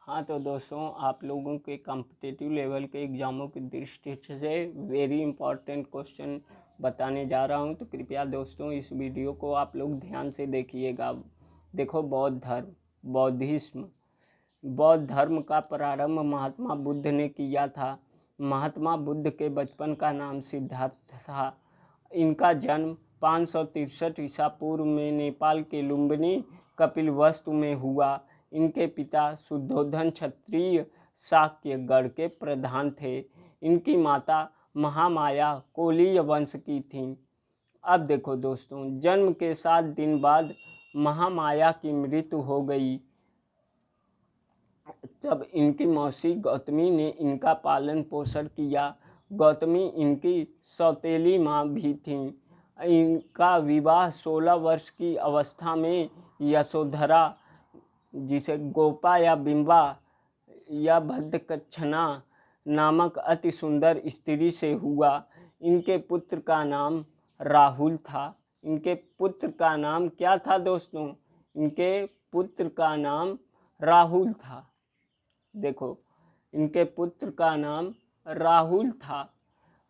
हाँ तो दोस्तों, आप लोगों के कॉम्पिटिटिव लेवल के एग्ज़ामों की दृष्टि से वेरी इंपॉर्टेंट क्वेश्चन बताने जा रहा हूँ। तो कृपया दोस्तों इस वीडियो को आप लोग ध्यान से देखिएगा। देखो, बौद्ध धर्म का प्रारंभ महात्मा बुद्ध ने किया था। महात्मा बुद्ध के बचपन का नाम सिद्धार्थ था। इनका जन्म 563 ईसा पूर्व में नेपाल के लुम्बिनी कपिलवस्तु में हुआ। इनके पिता शुद्धोधन क्षत्रिय शाक्य गढ़ के प्रधान थे। इनकी माता महामाया कोलीय वंश की थीं। अब देखो दोस्तों, जन्म के 7 दिन बाद महामाया की मृत्यु हो गई। तब इनकी मौसी गौतमी ने इनका पालन पोषण किया। गौतमी इनकी सौतेली माँ भी थीं। इनका विवाह 16 वर्ष की अवस्था में यशोधरा, जिसे गोपा या बिंबा या भद्रकच्छना नामक अति सुंदर स्त्री से हुआ। इनके पुत्र का नाम राहुल था। इनके पुत्र का नाम क्या था दोस्तों? इनके पुत्र का नाम राहुल था। देखो, इनके पुत्र का नाम राहुल था।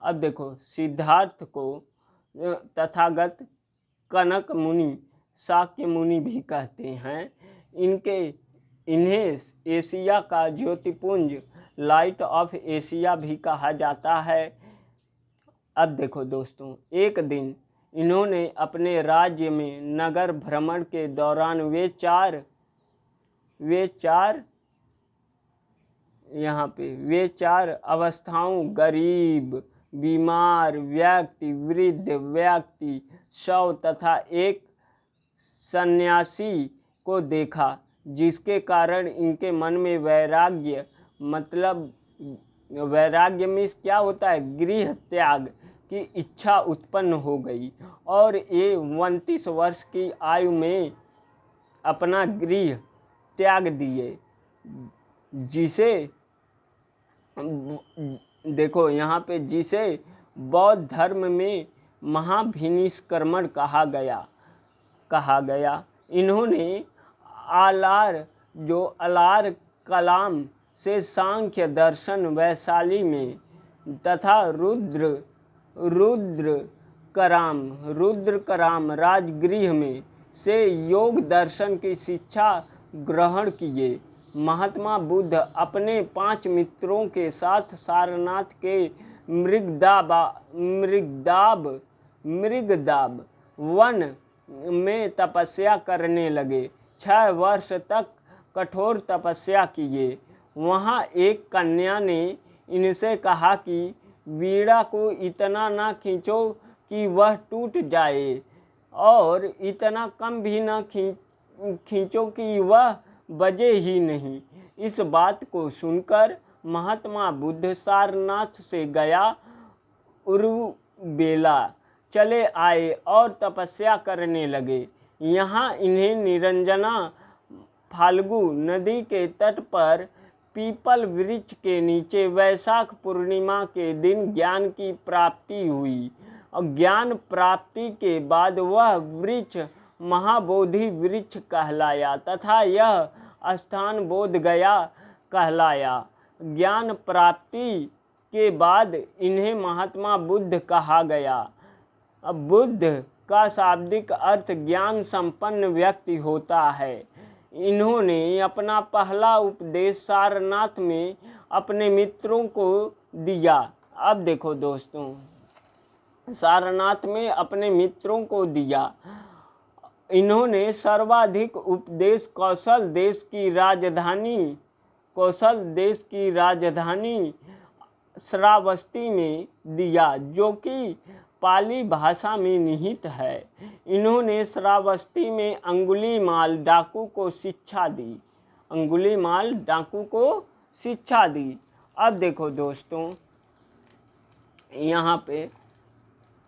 अब देखो, सिद्धार्थ को तथागत कनक मुनि, शाक्य मुनि भी कहते हैं। इन्हें एशिया का ज्योतिपुंज, लाइट ऑफ एशिया भी कहा जाता है। अब देखो दोस्तों, एक दिन इन्होंने अपने राज्य में नगर भ्रमण के दौरान वे चार अवस्थाओं, गरीब, बीमार व्यक्ति, वृद्ध व्यक्ति, शव तथा एक सन्यासी को देखा, जिसके कारण इनके मन में वैराग्य, मतलब वैराग्य मीन्स क्या होता है? गृह त्याग की इच्छा उत्पन्न हो गई और ये 29 वर्ष की आयु में अपना गृह त्याग दिए। जिसे देखो यहाँ पे, जिसे बौद्ध धर्म में महाभिनिष्क्रमण कहा गया। इन्होंने अलार कलाम से सांख्य दर्शन वैशाली में तथा रुद्रकराम राजगृह में से योग दर्शन की शिक्षा ग्रहण किए। महात्मा बुद्ध अपने 5 मित्रों के साथ सारनाथ के मृगदाब वन में तपस्या करने लगे। 6 वर्ष तक कठोर तपस्या किए। वहाँ एक कन्या ने इनसे कहा कि वीणा को इतना ना खींचो कि वह टूट जाए, और इतना कम भी ना खींचो कि वह बजे ही नहीं। इस बात को सुनकर महात्मा बुद्ध सारनाथ से गया उरुबेला चले आए और तपस्या करने लगे। यहाँ इन्हें निरंजना फाल्गु नदी के तट पर पीपल वृक्ष के नीचे वैशाख पूर्णिमा के दिन ज्ञान की प्राप्ति हुई, और ज्ञान प्राप्ति के बाद वह वृक्ष महाबोधि वृक्ष कहलाया तथा यह स्थान बोध गया कहलाया। ज्ञान प्राप्ति के बाद इन्हें महात्मा बुद्ध कहा गया। अब बुद्ध का शाब्दिक अर्थ ज्ञान संपन्न व्यक्ति होता है। इन्होंने अपना पहला उपदेश सारनाथ में अपने मित्रों को दिया। अब देखो दोस्तों, सारनाथ में अपने मित्रों को दिया। इन्होंने सर्वाधिक उपदेश कौशल देश की राजधानी श्रावस्ती में दिया, जो कि पाली भाषा में निहित है। इन्होंने श्रावस्ती में अंगुलीमाल डाकू को शिक्षा दी। अब देखो दोस्तों, यहाँ पे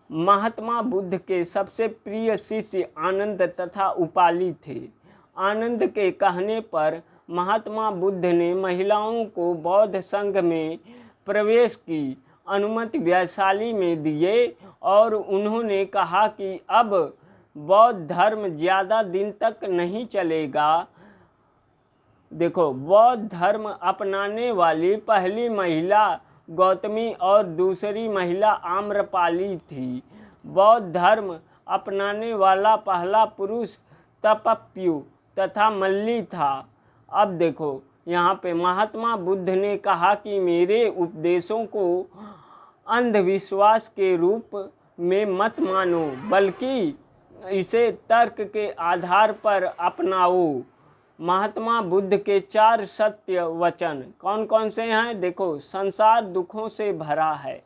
महात्मा बुद्ध के सबसे प्रिय शिष्य आनंद तथा उपाली थे। आनंद के कहने पर महात्मा बुद्ध ने महिलाओं को बौद्ध संघ में प्रवेश की अनुमति वैशाली में दिए, और उन्होंने कहा कि अब बौद्ध धर्म ज़्यादा दिन तक नहीं चलेगा। देखो, बौद्ध धर्म अपनाने वाली पहली महिला गौतमी और दूसरी महिला आम्रपाली थी। बौद्ध धर्म अपनाने वाला पहला पुरुष तपप्यु तथा मल्ली था। अब देखो, यहाँ पे महात्मा बुद्ध ने कहा कि मेरे उपदेशों को अंधविश्वास के रूप में मत मानो, बल्कि इसे तर्क के आधार पर अपनाओ। महात्मा बुद्ध के 4 सत्य वचन कौन कौन से हैं? देखो, संसार दुखों से भरा है,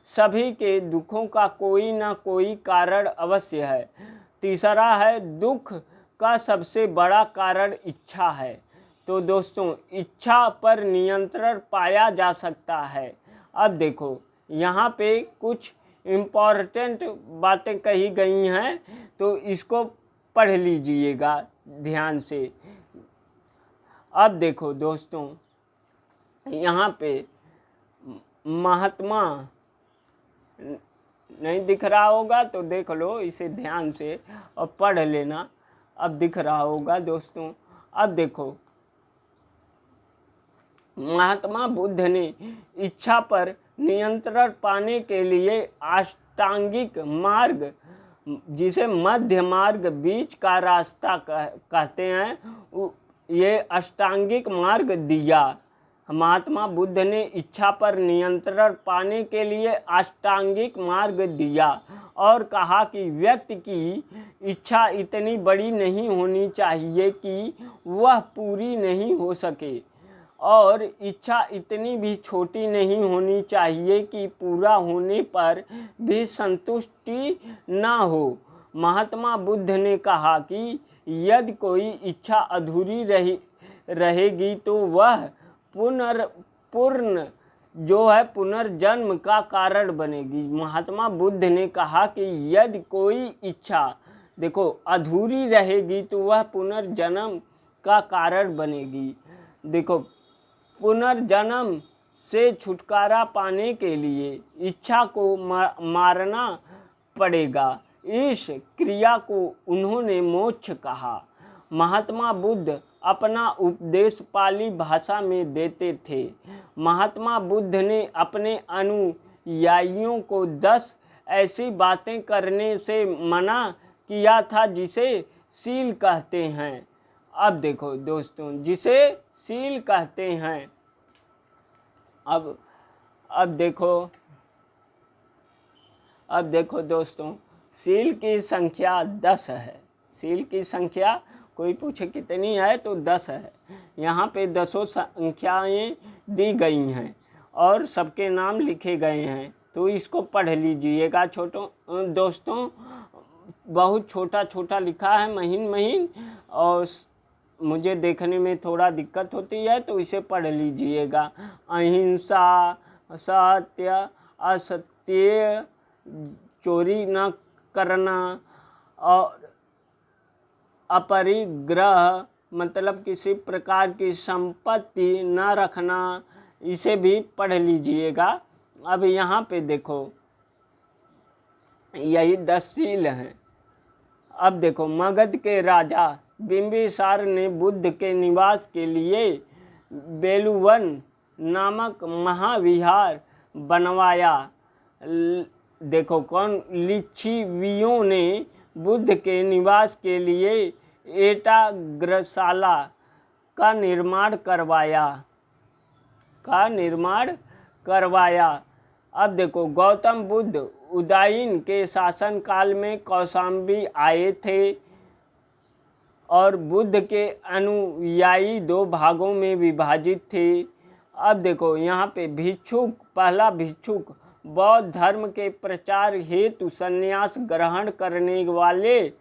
सभी के दुखों का कोई ना कोई कारण अवश्य है। तीसरा है, दुख का सबसे बड़ा कारण इच्छा है। तो दोस्तों, इच्छा पर नियंत्रण पाया जा सकता है। अब देखो, यहाँ पे कुछ इम्पॉर्टेंट बातें कही गई हैं, तो इसको पढ़ लीजिएगा ध्यान से। अब देखो दोस्तों, यहाँ पे महात्मा नहीं दिख रहा होगा तो देख लो इसे ध्यान से और पढ़ लेना, अब दिख रहा होगा दोस्तों। अब देखो, महात्मा बुद्ध ने इच्छा पर नियंत्रण पाने के लिए अष्टांगिक मार्ग, जिसे मध्य मार्ग, बीच का रास्ता कहते हैं, ये अष्टांगिक मार्ग दिया। महात्मा बुद्ध ने इच्छा पर नियंत्रण पाने के लिए अष्टांगिक मार्ग दिया और कहा कि व्यक्ति की इच्छा इतनी बड़ी नहीं होनी चाहिए कि वह पूरी नहीं हो सके, और इच्छा इतनी भी छोटी नहीं होनी चाहिए कि पूरा होने पर भी संतुष्टि ना हो। महात्मा बुद्ध ने कहा कि यदि कोई इच्छा अधूरी रहेगी तो वह पुनर्जन्म का कारण बनेगी। महात्मा बुद्ध ने कहा कि यदि कोई इच्छा, देखो, अधूरी रहेगी तो वह पुनर्जन्म का कारण बनेगी। देखो, पुनर्जन्म से छुटकारा पाने के लिए इच्छा को मारना पड़ेगा। इस क्रिया को उन्होंने मोक्ष कहा। महात्मा बुद्ध अपना उपदेश पाली भाषा में देते थे। महात्मा बुद्ध ने अपने अनुयायियों को 10 ऐसी बातें करने से मना किया था जिसे शील कहते हैं। अब देखो दोस्तों, जिसे शील कहते हैं, अब देखो दोस्तों, शील की संख्या 10 है। शील की संख्या कोई पूछे कितनी है तो 10 है। यहाँ पे 10 संख्याएं दी गई हैं और सबके नाम लिखे गए हैं, तो इसको पढ़ लीजिएगा। दोस्तों, बहुत छोटा छोटा लिखा है, महीन महीन, और मुझे देखने में थोड़ा दिक्कत होती है, तो इसे पढ़ लीजिएगा। अहिंसा, सत्य, असत्य, चोरी न करना, और अपरिग्रह मतलब किसी प्रकार की संपत्ति न रखना, इसे भी पढ़ लीजिएगा। अब यहाँ पे देखो, यही 10 शील हैं। अब देखो, मगध के राजा बिंबिसार ने बुद्ध के निवास के लिए बेलुवन नामक महाविहार बनवाया। देखो, लिच्छवियों ने बुद्ध के निवास के लिए एटाग्रशाला का निर्माण करवाया। अब देखो, गौतम बुद्ध उदयन के शासन काल में कौशाम्बी आए थे और बुद्ध के अनुयायी 2 भागों में विभाजित थे। अब देखो, यहाँ पे पहला भिक्षुक बौद्ध धर्म के प्रचार हेतु संन्यास ग्रहण करने वाले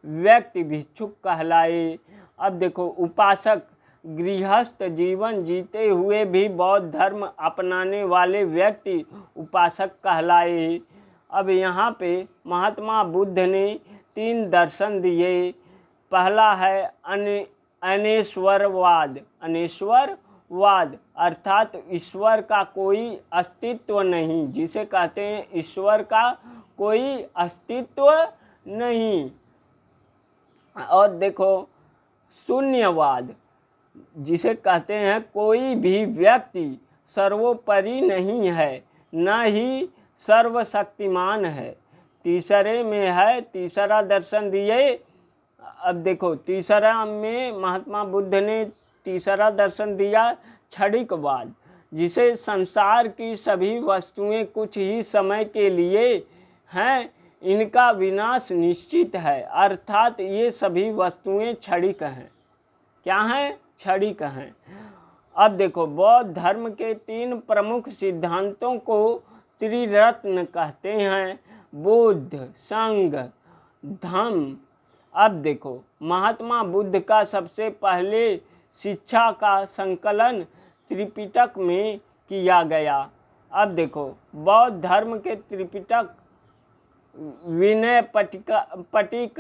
व्यक्ति भिक्षुक कहलाए। अब देखो, उपासक गृहस्थ जीवन जीते हुए भी बौद्ध धर्म अपनाने वाले व्यक्ति उपासक कहलाए। अब यहाँ पे महात्मा बुद्ध ने 3 दर्शन दिए। पहला है अनेश्वरवाद अर्थात ईश्वर का कोई अस्तित्व नहीं, जिसे कहते हैं ईश्वर का कोई अस्तित्व नहीं। और देखो, शून्यवाद जिसे कहते हैं कोई भी व्यक्ति सर्वोपरि नहीं है, न ही सर्वशक्तिमान है। तीसरे में है, तीसरा दर्शन दिए। अब देखो तीसरा में महात्मा बुद्ध ने तीसरा दर्शन दिया क्षणिकवाद, जिसे संसार की सभी वस्तुएं कुछ ही समय के लिए हैं, इनका विनाश निश्चित है। अर्थात ये सभी वस्तुएं क्षणिक हैं। क्या हैं? क्षणिक हैं। अब देखो बौद्ध धर्म के 3 प्रमुख सिद्धांतों को त्रिरत्न कहते हैं, बुद्ध, संघ, धम्म। अब देखो महात्मा बुद्ध का सबसे पहले शिक्षा का संकलन त्रिपिटक में किया गया। अब देखो बौद्ध धर्म के त्रिपिटक विनय पटिक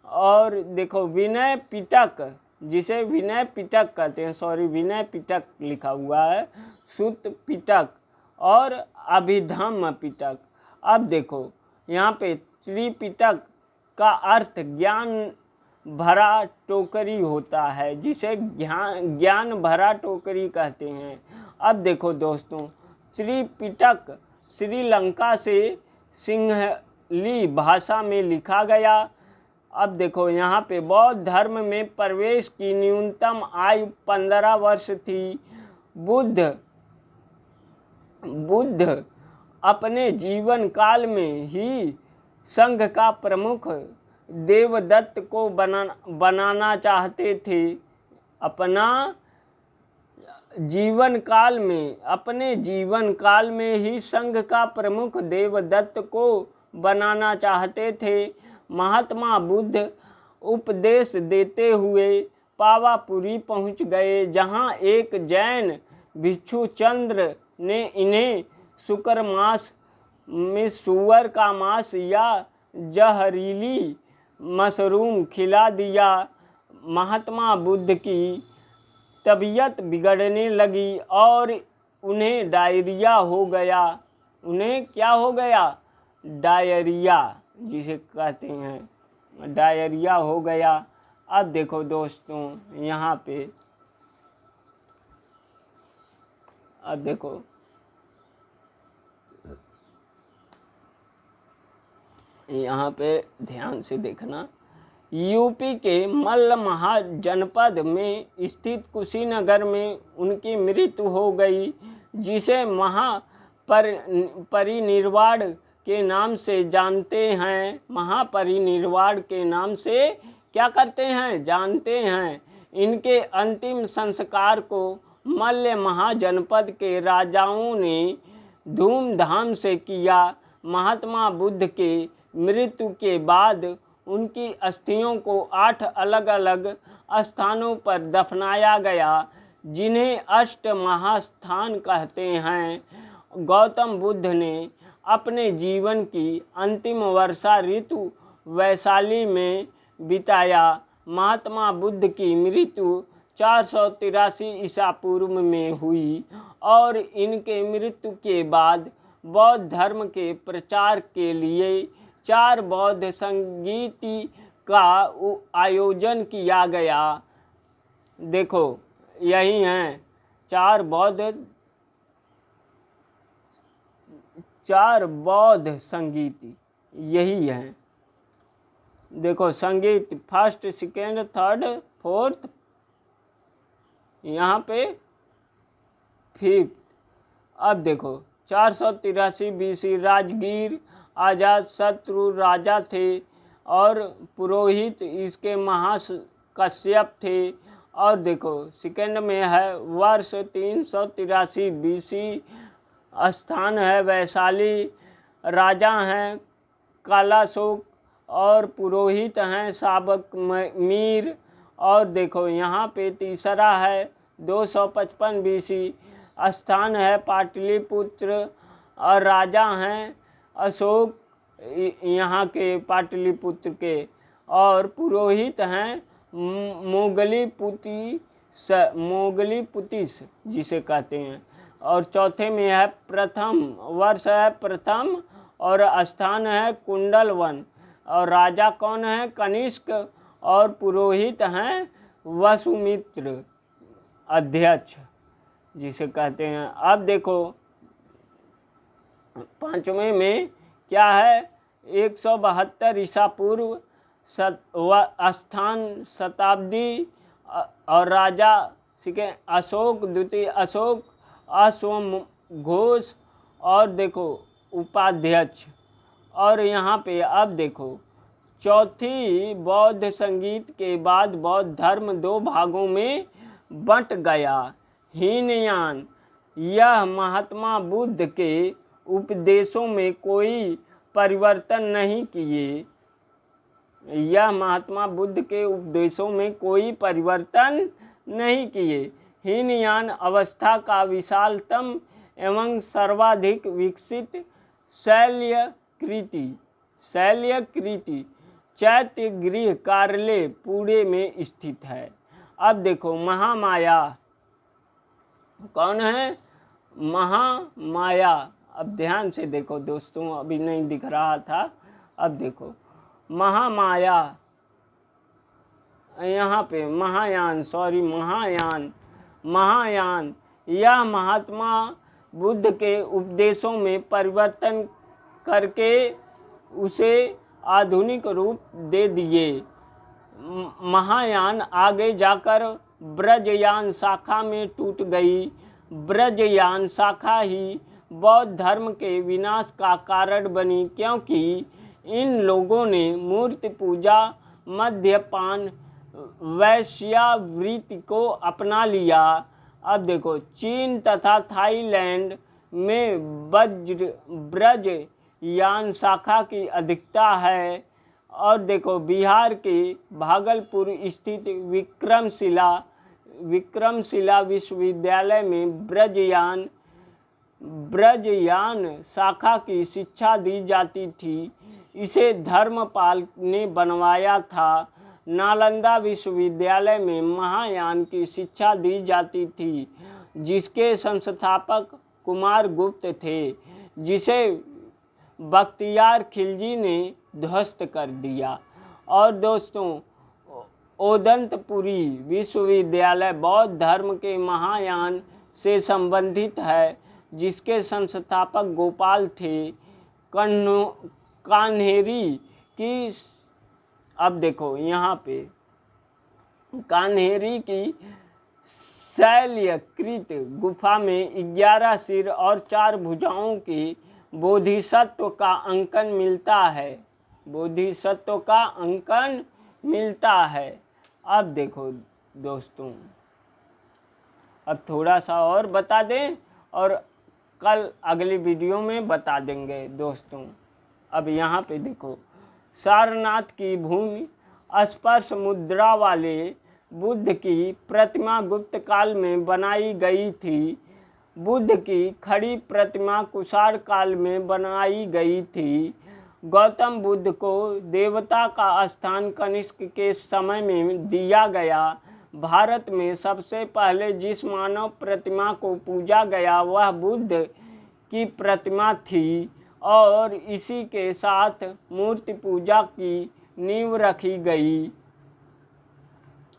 और देखो विनय पिटक, जिसे विनय पिटक कहते हैं, सॉरी विनय पिटक लिखा हुआ है, सुत्त पिटक और अभिधम्म पिटक। अब देखो यहाँ पे त्रिपिटक का अर्थ ज्ञान भरा टोकरी होता है, जिसे ज्ञान भरा टोकरी कहते हैं। अब देखो दोस्तों त्रिपिटक श्रीलंका से सिंहली भाषा में लिखा गया। अब देखो यहाँ पे बौद्ध धर्म में प्रवेश की न्यूनतम आयु 15 वर्ष थी। बुद्ध अपने जीवन काल में ही संघ का प्रमुख देवदत्त को बनाना चाहते थे। अपने जीवन काल में ही संघ का प्रमुख देवदत्त को बनाना चाहते थे। महात्मा बुद्ध उपदेश देते हुए पावापुरी पहुंच गए, जहां एक जैन भिक्षु चंद्र ने इन्हें शुक्र मास में सूअर का मांस या जहरीली मशरूम खिला दिया। महात्मा बुद्ध की तबीयत बिगड़ने लगी और उन्हें डायरिया हो गया। उन्हें क्या हो गया? डायरिया, जिसे कहते हैं डायरिया हो गया। अब देखो दोस्तों यहाँ पे, अब देखो यहाँ पे ध्यान से देखना। यूपी के मल्लमहा जनपद में स्थित कुशीनगर में उनकी मृत्यु हो गई, जिसे महापरिनिर्वाण के नाम से जानते हैं। महापरिनिर्वाण के नाम से क्या करते हैं? जानते हैं। इनके अंतिम संस्कार को मल्ल महाजनपद के राजाओं ने धूमधाम से किया। महात्मा बुद्ध के मृत्यु के बाद उनकी अस्थियों को 8 अलग अलग स्थानों पर दफनाया गया, जिन्हें अष्ट महास्थान कहते हैं। गौतम बुद्ध ने अपने जीवन की अंतिम वर्षा ऋतु वैशाली में बिताया। महात्मा बुद्ध की मृत्यु 483 ईसा पूर्व में हुई और इनके मृत्यु के बाद बौद्ध धर्म के प्रचार के लिए 4 बौद्ध संगीति का आयोजन किया गया। देखो यही हैं 4 बौद्ध संगीति, यही है। देखो संगीत 1st, 2nd, 3rd, 4th, यहाँ पे 5th। अब देखो 483 BC राजगीर आजाद शत्रु राजा थे और पुरोहित इसके महाकश्यप थे। और देखो 2nd में है वर्ष 383 BC, स्थान है वैशाली, राजा हैं कालाशोक और पुरोहित हैं साबक मीर। और देखो यहाँ पे तीसरा है 255 BC, स्थान है पाटलिपुत्र और राजा हैं अशोक यहाँ के पाटलिपुत्र के, और पुरोहित हैं मोगलीपुतिस जिसे कहते हैं। और चौथे में है प्रथम, वर्ष है प्रथम और स्थान है कुंडलवन, और राजा कौन है? कनिष्क, और पुरोहित हैं वसुमित्र। अध्यक्ष जिसे कहते हैं। अब देखो 5वें में क्या है, 172 ईसा पूर्व स्थान शताब्दी और राजा अशोक द्वितीय अशोक अश्वघोष और देखो उपाध्यक्ष। और यहाँ पे अब देखो चौथी बौद्ध संगीत के बाद बौद्ध धर्म 2 भागों में बंट गया। हीनयान, यह महात्मा बुद्ध के उपदेशों में कोई परिवर्तन नहीं किए, यह महात्मा बुद्ध के उपदेशों में कोई परिवर्तन नहीं किए। हीनयान अवस्था का विशालतम एवं सर्वाधिक विकसित शैल्यकृति चैत्य गृह कार्यालय पुणे में स्थित है। अब देखो महामाया कौन है, महामाया। अब ध्यान से देखो दोस्तों, अभी नहीं दिख रहा था, अब देखो महामाया, यहाँ पे महायान यह महात्मा बुद्ध के उपदेशों में परिवर्तन करके उसे आधुनिक रूप दे दिए। महायान आगे जाकर ब्रजयान शाखा में टूट गई। ब्रजयान शाखा ही बौद्ध धर्म के विनाश का कारण बनी, क्योंकि इन लोगों ने मूर्ति पूजा, मद्यपान, वैश्यावृत्ति को अपना लिया। अब देखो चीन तथा थाईलैंड में ब्रजयान शाखा की अधिकता है। और देखो बिहार के भागलपुर स्थित विक्रमशिला विश्वविद्यालय में ब्रजयान शाखा की शिक्षा दी जाती थी। इसे धर्मपाल ने बनवाया था। नालंदा विश्वविद्यालय में महायान की शिक्षा दी जाती थी, जिसके संस्थापक कुमार गुप्त थे, जिसे बख्तियार खिलजी ने ध्वस्त कर दिया। और दोस्तों ओदंतपुरी विश्वविद्यालय बौद्ध धर्म के महायान से संबंधित है, जिसके संस्थापक गोपाल थे। कान्हेरी की, अब देखो यहाँ पे कान्हेरी की शैल्यकृत गुफा में 11 सिर और 4 भुजाओं की बोधिसत्व का अंकन मिलता है। अब देखो दोस्तों, अब थोड़ा सा और बता दें और कल अगली वीडियो में बता देंगे दोस्तों। अब यहाँ पे देखो सारनाथ की भूमि स्पर्श मुद्रा वाले बुद्ध की प्रतिमा गुप्त काल में बनाई गई थी। बुद्ध की खड़ी प्रतिमा कुषाण काल में बनाई गई थी। गौतम बुद्ध को देवता का स्थान कनिष्क के समय में दिया गया। भारत में सबसे पहले जिस मानव प्रतिमा को पूजा गया वह बुद्ध की प्रतिमा थी, और इसी के साथ मूर्ति पूजा की नींव रखी गई।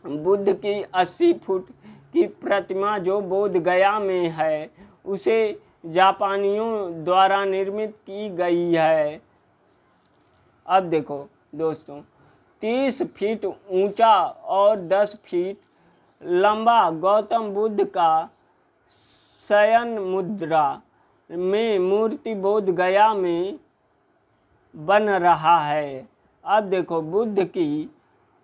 बुद्ध की 80 फुट की प्रतिमा जो बोध गया में है, उसे जापानियों द्वारा निर्मित की गई है। अब देखो दोस्तों 30 फीट ऊंचा और 10 फीट लंबा गौतम बुद्ध का शयन मुद्रा में मूर्ति बोध गया में बन रहा है। अब देखो बुद्ध की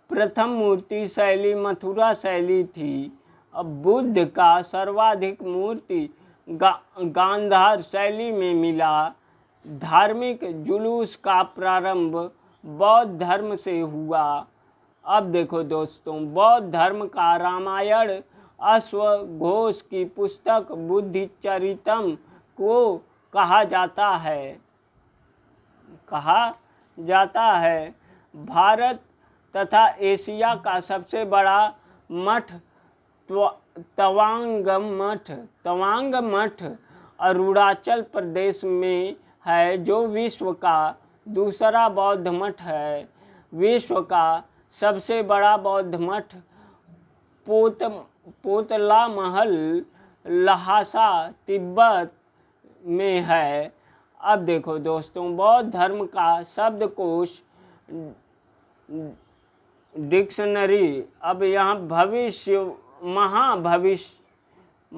प्रथम मूर्ति शैली मथुरा शैली थी। अब बुद्ध का सर्वाधिक मूर्ति गांधार शैली में मिला। धार्मिक जुलूस का प्रारंभ बौद्ध धर्म से हुआ। अब देखो दोस्तों बौद्ध धर्म का रामायण अश्वघोष की पुस्तक बुद्धिचरितम को कहा जाता है। भारत तथा एशिया का सबसे बड़ा मठ तवांग मठ अरुणाचल प्रदेश में है, जो विश्व का दूसरा बौद्ध मठ है। विश्व का सबसे बड़ा बौद्ध मठ पोतला महल लहासा तिब्बत में है। अब देखो दोस्तों, बौद्ध धर्म का शब्दकोश डिक्शनरी, अब यहाँ भविष्य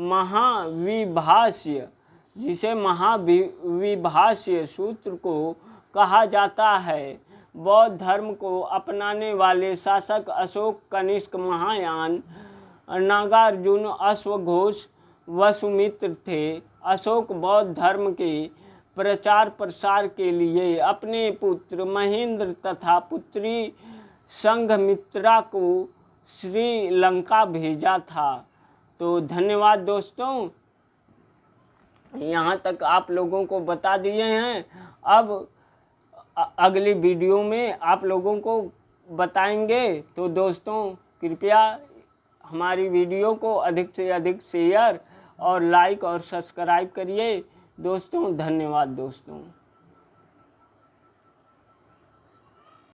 महाविभाष्य, जिसे महाविभाष्य सूत्र को कहा जाता है, बौद्ध धर्म को अपनाने वाले शासक अशोक, कनिष्क, महायान, नागार्जुन, अश्वघोष, वसुमित्र थे। अशोक बौद्ध धर्म के प्रचार प्रसार के लिए अपने पुत्र महेंद्र तथा पुत्री संघमित्रा को श्रीलंका भेजा था। तो धन्यवाद दोस्तों, यहाँ तक आप लोगों को बता दिए हैं। अब अगली वीडियो में आप लोगों को बताएंगे। तो दोस्तों कृपया हमारी वीडियो को अधिक से अधिक शेयर और लाइक और सब्सक्राइब करिए। दोस्तों धन्यवाद दोस्तों।